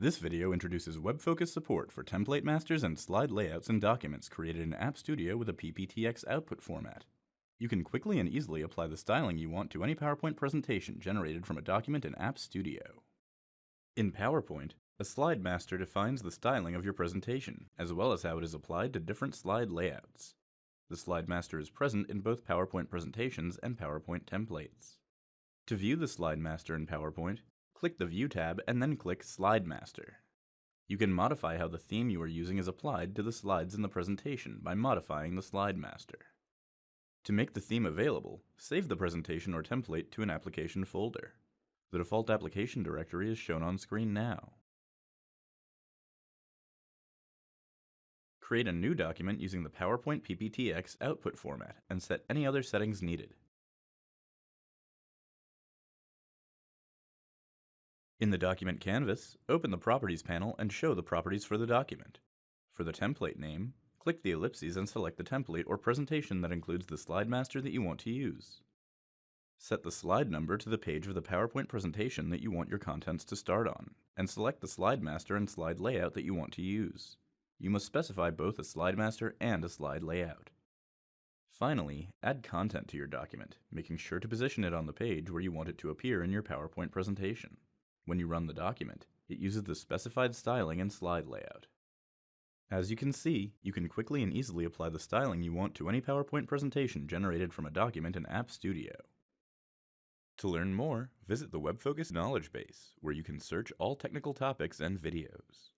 This video introduces web-focused support for template masters and slide layouts in documents created in App Studio with a PPTX output format. You can quickly and easily apply the styling you want to any PowerPoint presentation generated from a document in App Studio. In PowerPoint, a slide master defines the styling of your presentation, as well as how it is applied to different slide layouts. The slide master is present in both PowerPoint presentations and PowerPoint templates. To view the slide master in PowerPoint, click the View tab and then click Slide Master. You can modify how the theme you are using is applied to the slides in the presentation by modifying the Slide Master. To make the theme available, save the presentation or template to an application folder. The default application directory is shown on screen now. Create a new document using the PowerPoint PPTX output format and set any other settings needed. In the document canvas, open the Properties panel and show the properties for the document. For the template name, click the ellipses and select the template or presentation that includes the slide master that you want to use. Set the slide number to the page of the PowerPoint presentation that you want your contents to start on, and select the slide master and slide layout that you want to use. You must specify both a slide master and a slide layout. Finally, add content to your document, making sure to position it on the page where you want it to appear in your PowerPoint presentation. When you run the document, it uses the specified styling and slide layout. As you can see, you can quickly and easily apply the styling you want to any PowerPoint presentation generated from a document in App Studio. To learn more, visit the WebFocus knowledge base, where you can search all technical topics and videos.